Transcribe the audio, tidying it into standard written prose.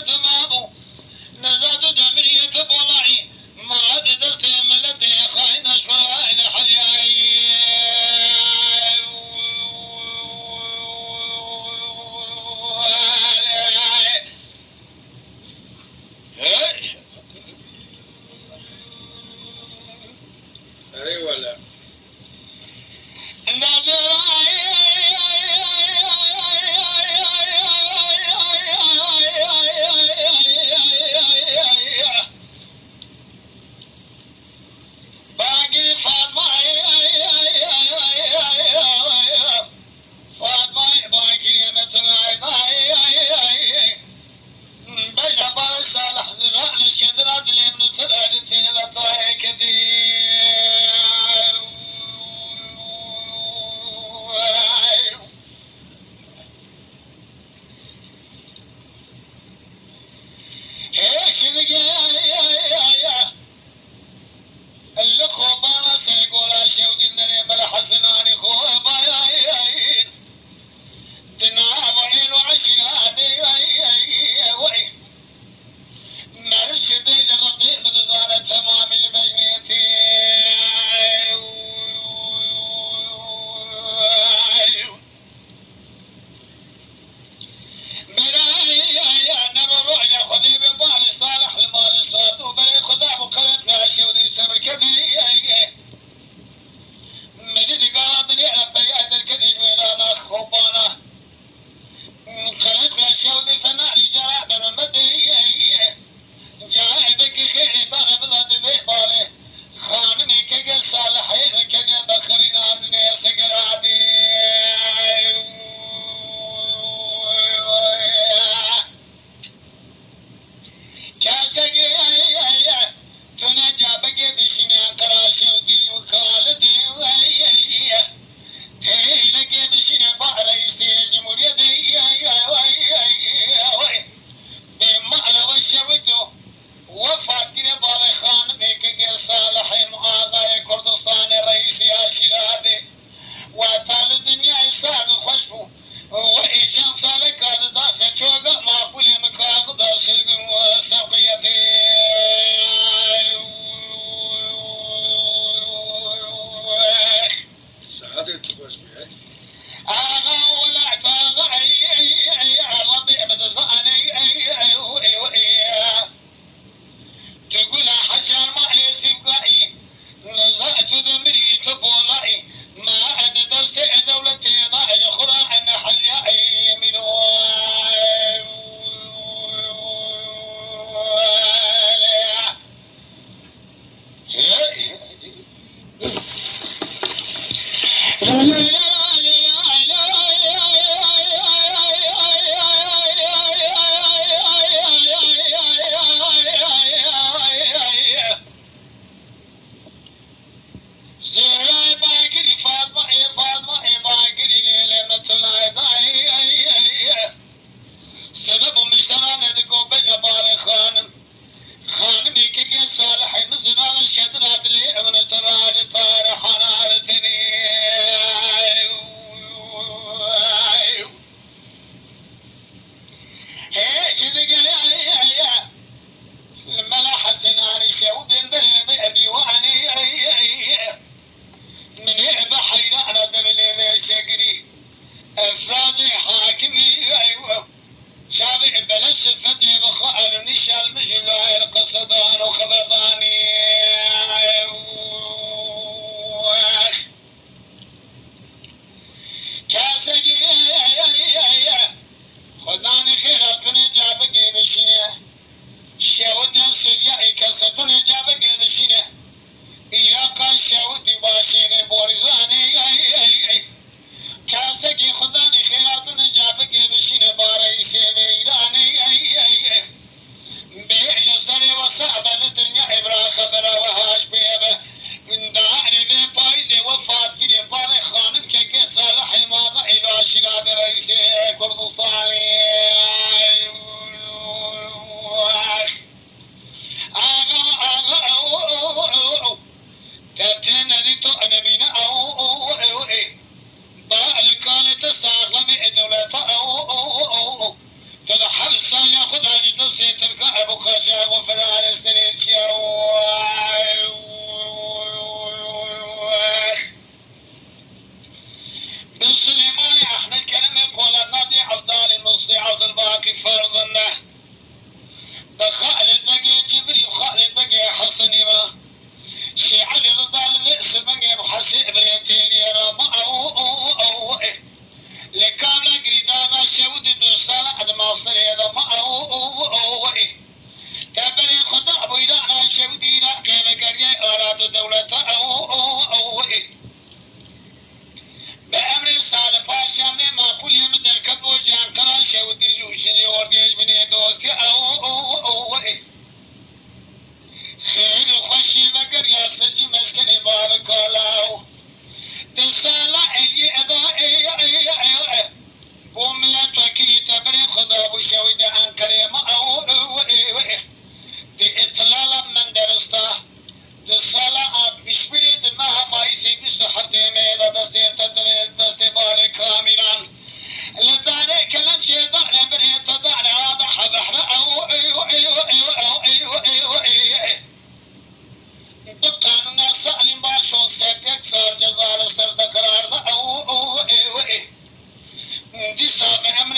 تمامو نزاد دمرية بولاي ما عاد دستي ملتي خاين شوي الحياي اي ولا باقي فاطمة فاطمة باقي مثل بين باي صالح زمان الشدرات اللي من ثلاثتين لطاي اللي خوبا سيقول شودي الدنيا بلا حسناني خوبا دنا وعين وعشراتي وعي مرشد جربي مدزانة تمام البجنيتي مرايا نبرو يا خذي ببالي صالح المال الصاد وبلي خدع وقلب ماشي ودي سمر كذي مجد قاضي بيات الكذي ولا خوبانا قلب ماشي ودي فناري جاء بمدي جاء بك خير طلب ذات بيبالي خانني كجل صالحين كجل بخرنا من سقراتي كاسقي تنجى بقي بشنا قراشي ودي وكالتي تيلقي بشنا بحريسي جمهورية بمعنى وشوكو وفاكر بالي خان بك صالحي معاذ كردستان الرئيسي اشيلاتي وطال الدنيا يساق خشفو وإيشان صالك هذا داس شوقا ما بولي مكاغ داس وسوقيتي سعادة تخش بها آغا ولا فاغا ربي بدزاني تقول حشر ما يسبقعي نزعت دمري تبولاي ما عاد درس دولتي ضاع خرا عن حياي من زهراء باقري فاطمة باقري ليلة مثل سبب مشترى ندقو بيا بالي خانمي كي صالحي مزنا الشدرات اللي ابن تراج طار حنارتني ايش ذقى لما لا حسناني شود الدنيا بأديواني من يعبى حيرانا دبلي ذي شقري افرازي حاكمي ايوه شافع بلس الفتح بخال نشال مجلو القصدان وخبطاني كاسقي خداني خيراتني جابقي بشيه شاودنا سريعي كاسطني جابقي بشيه إيا قال شاودي باشي بورزاني كاسقي خداني خيراتني جابقي بشيه باري سيبيراني بيع يسري وصعب الدنيا إبرا خبرا وهاش بيبه من داعي ذي فايزي وفات كده باري خانم كي صالح الماضي إلى شراد رئيسي كردستاني كابتن اللي تؤمن بنا بالك قالت الصاغة من دولة تضحى حسن ياخذ هذه تصير تلقى ابو خشاب وفلان سنيتيا بن سليمان احمد كلمه يقول قاضي عبدال المصري عبد الباقي فرزنه بخالد بقي جبري وخالد بقي حسن يرى شي علي رضا البئس بقي بحسن بريتين يرى معه لكامل قريدانا شود برسالة الماصر هذا معه تابري خطأ بيدانا شودينا كيف قرية أراد دولته بأمر صالح باشا من ما كل مدن كبو جان كرا شودي جوشن يورجيش بني دوستي خير خوشي مگر يا سجي مسكني بارك الله تسالة اللي أدا وملا تكري تبري خدا بشويد عن كريمة دي إطلالة من درسته الصلاة بشبري دمها ما يسيبش حتى ميدا دستي باري كاملا لذلك كلام شيطان بري تدعنا هذا حبحنا بقانا سالم باشو سكك سار جزار سر تقرار دا دي سابع امن